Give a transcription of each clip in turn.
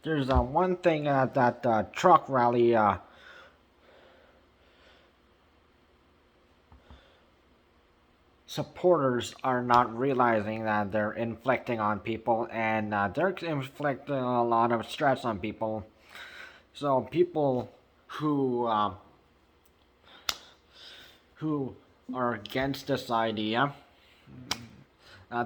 there's one thing that truck rally supporters are not realizing that they're inflicting on people, and they're inflicting a lot of stress on people. So people who are against this idea,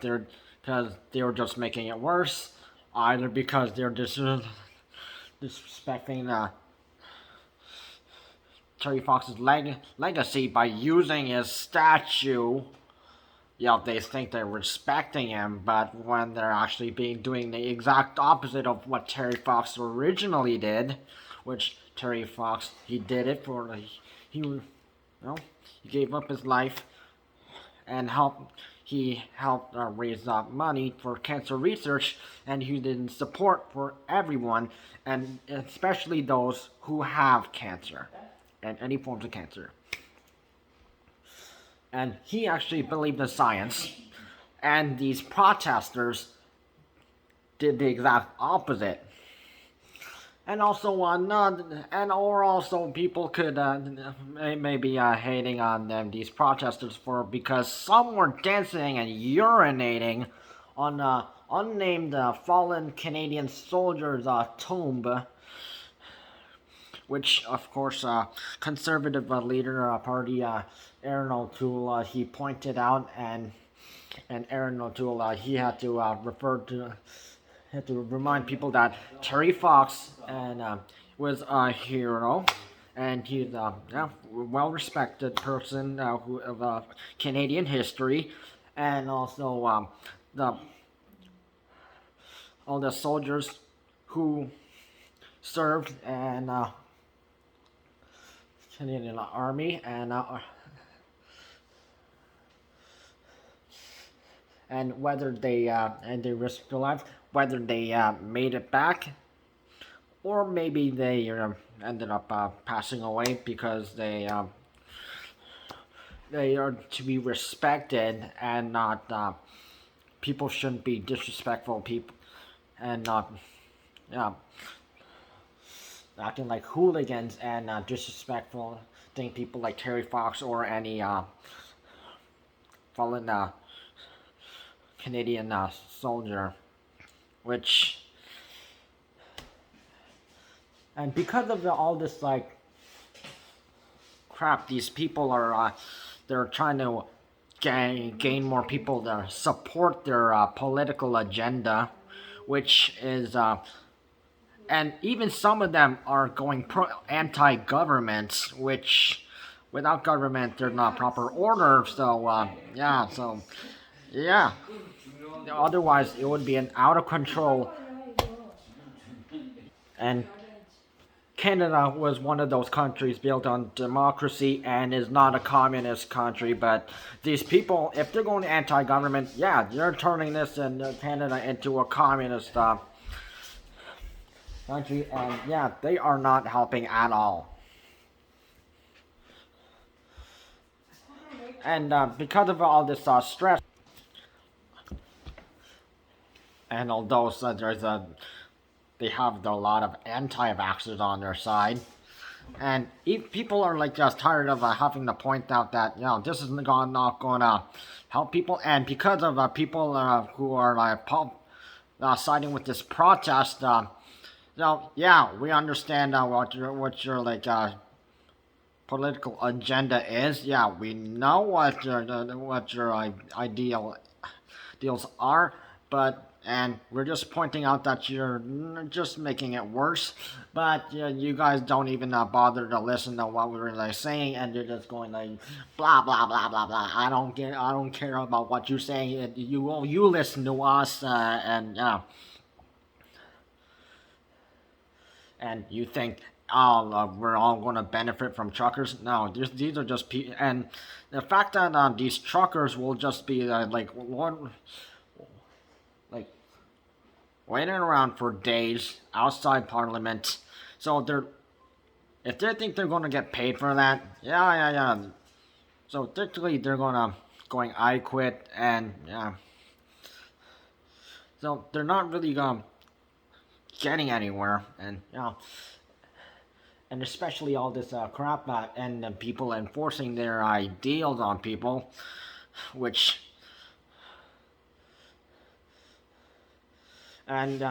they're because they're just making it worse, either because they're disrespecting Terry Fox's legacy by using his statue. Yeah, they think they're respecting him, but when they're actually doing the exact opposite of what Terry Fox originally did, which Terry Fox, he did it for he he gave up his life and helped raise up money for cancer research, and he did support for everyone, and especially those who have cancer and any forms of cancer. And he actually believed in science, and these protesters did the exact opposite. And also, people could maybe hating on them, these protesters, because some were dancing and urinating on unnamed fallen Canadian soldiers' tomb, which, of course, conservative leader party Aaron O'Toole he pointed out, and Aaron O'Toole he had to had to remind people that Terry Fox was a hero, and he's a well-respected person of Canadian history, and also all the soldiers who served in Canadian Army and whether they risked their lives, whether they made it back, or maybe they ended up passing away, because they are to be respected, and not people shouldn't be disrespectful people, and not acting like hooligans and disrespectful thing people like Terry Fox or any fallen Canadian soldier, which, and because of all this crap, these people are they're trying to gain more people to support their political agenda, which is and even some of them are going anti-government, which without government there's not proper order. So otherwise it would be an out of control. And Canada was one of those countries built on democracy and is not a communist country. But these people, if they're going anti-government, they're turning this in Canada into a communist country, and they are not helping at all. And because of all this stress, and although they have a lot of anti-vaxxers on their side, and people are just tired of having to point out that this is not going to help people, and because of people who are siding with this protest, we understand what your political agenda is. We know what your ideals are, and we're just pointing out that you're just making it worse. But you guys don't even bother to listen to what we're saying, and you're just going blah blah blah blah blah. I don't care about what you're saying. You listen to us, and you think, we're all going to benefit from truckers. No, these are just people, and the fact that these truckers will just be waiting around for days outside Parliament. So if they think they're going to get paid for that, so technically they're going I quit, and so they're not really getting anywhere, and and especially all this crap and people enforcing their ideals on people, which and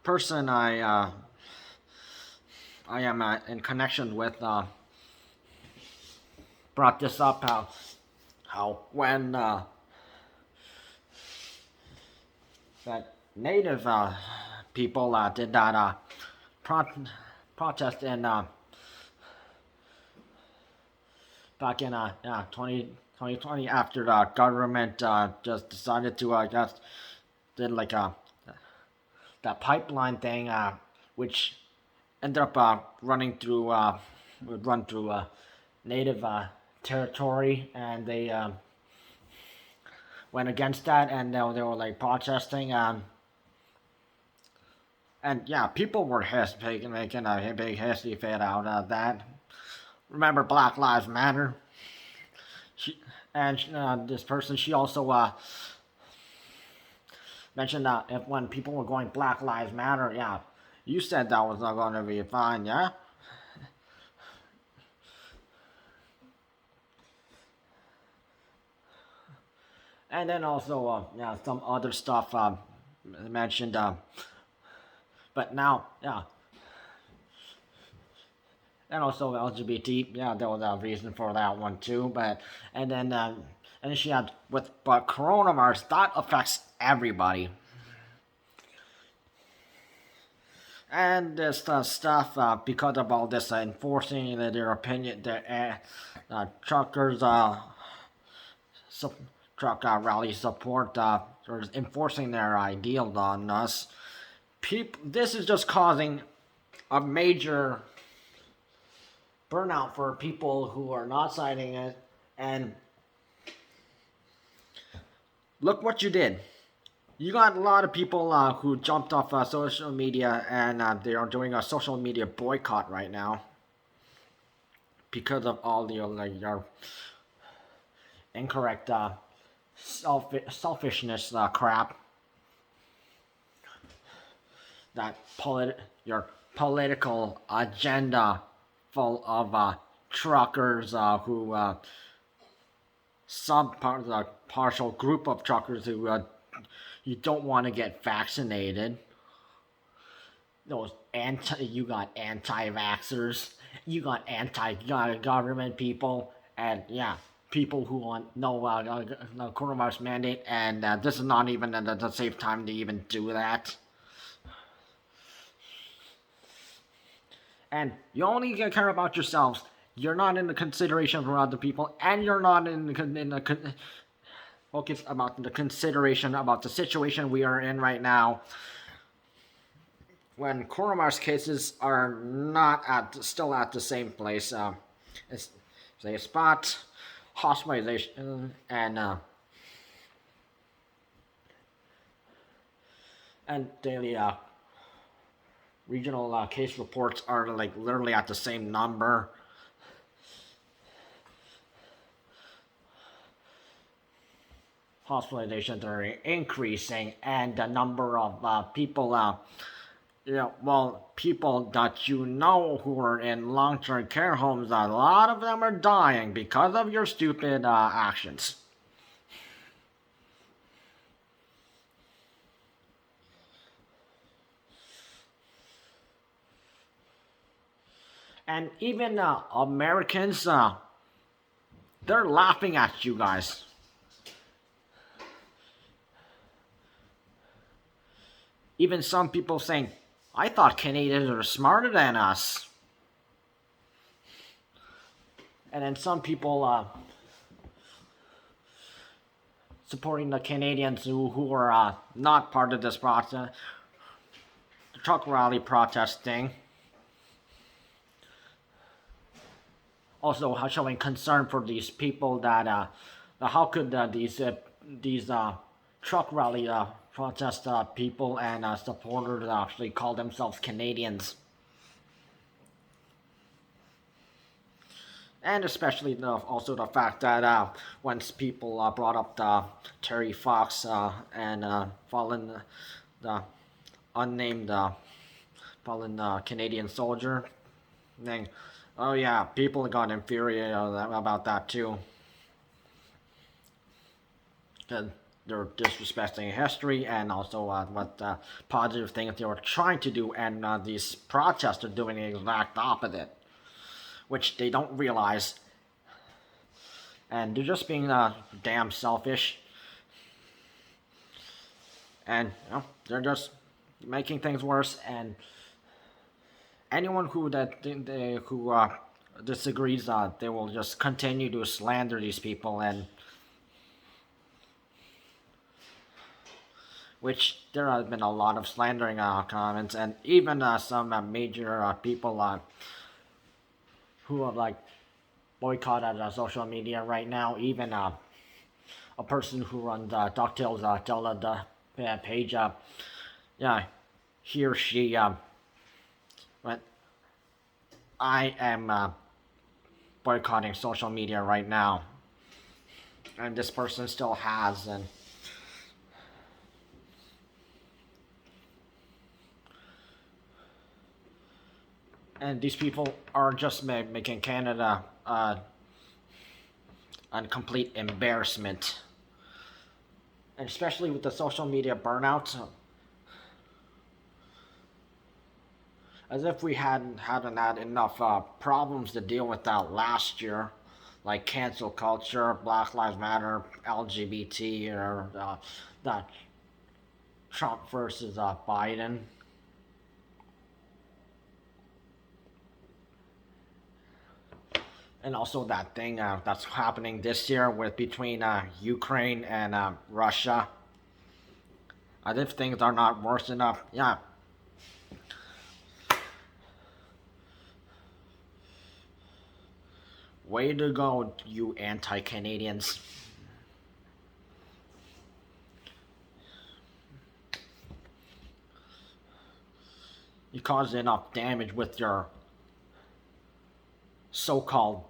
person I am in connection with brought this up how when that native people did that protest in back in 2020 after the government just decided to just did like that pipeline thing which ended up running through would run through native territory, and they went against that, and they were like protesting, and yeah, people were making a big hasty fit out of that. Remember Black Lives Matter? This person, she also mentioned that if when people were going Black Lives Matter, yeah, you said that was not going to be fine, yeah? And then also, yeah, some other stuff mentioned, but now, yeah. And also LGBT, yeah, there was a reason for that one too. And then she had but coronavirus that affects everybody. And this stuff because of all this enforcing their opinion, the truckers truck rally support or enforcing their ideals on us. This is just causing a major burnout for people who are not citing it, and look what you did. You got a lot of people who jumped off social media, and they are doing a social media boycott right now because of all the your incorrect selfishness crap that your political agenda full of truckers who some part of the partial group of truckers who you don't want to get vaccinated. You got anti-vaxxers, you got anti-government people, and yeah, people who want no coronavirus mandate, and this is not even the safe time to even do that. And you only care about yourselves. You're not in the consideration for other people, and you're not in the focus about the consideration about the situation we are in right now, when coronavirus cases are not still at the same place. It's a spot, hospitalization, and daily regional case reports are like literally at the same number. Hospitalizations are increasing, and the number of people, people that you know who are in long-term care homes, a lot of them are dying because of your stupid actions. And even Americans, they're laughing at you guys. Even some people saying, I thought Canadians are smarter than us. And then some people supporting the Canadians who are not part of this process, the truck rally protesting. Also showing concern for these people that how could these truck rally protest people and supporters actually call themselves Canadians. And especially also the fact that once people brought up the Terry Fox and fallen the unnamed fallen Canadian soldier thing. Oh yeah, people got infuriated about that too. Because they're disrespecting history and also what positive things they were trying to do, and these protests are doing the exact opposite, which they don't realize, and they're just being damn selfish, and they're just making things worse. And anyone who disagrees, they will just continue to slander these people, and which there has been a lot of slandering comments, and even some major people who are like boycotted social media right now. Even a person who runs DuckTales Zelda page, yeah, he or she went, I am boycotting social media right now, and this person still has. And these people are just making Canada a complete embarrassment, and especially with the social media burnout, as if we hadn't had enough problems to deal with that last year, like cancel culture, Black Lives Matter, LGBT, or that Trump versus Biden. And also that thing that's happening this year with between Ukraine and Russia. As if things are not worse enough. Yeah. Way to go, you anti-Canadians. You caused enough damage with your so-called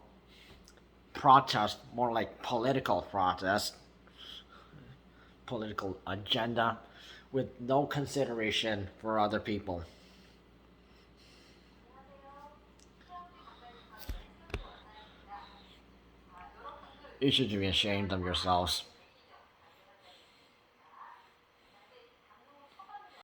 protest, more like political protest, political agenda, with no consideration for other people. You should be ashamed of yourselves.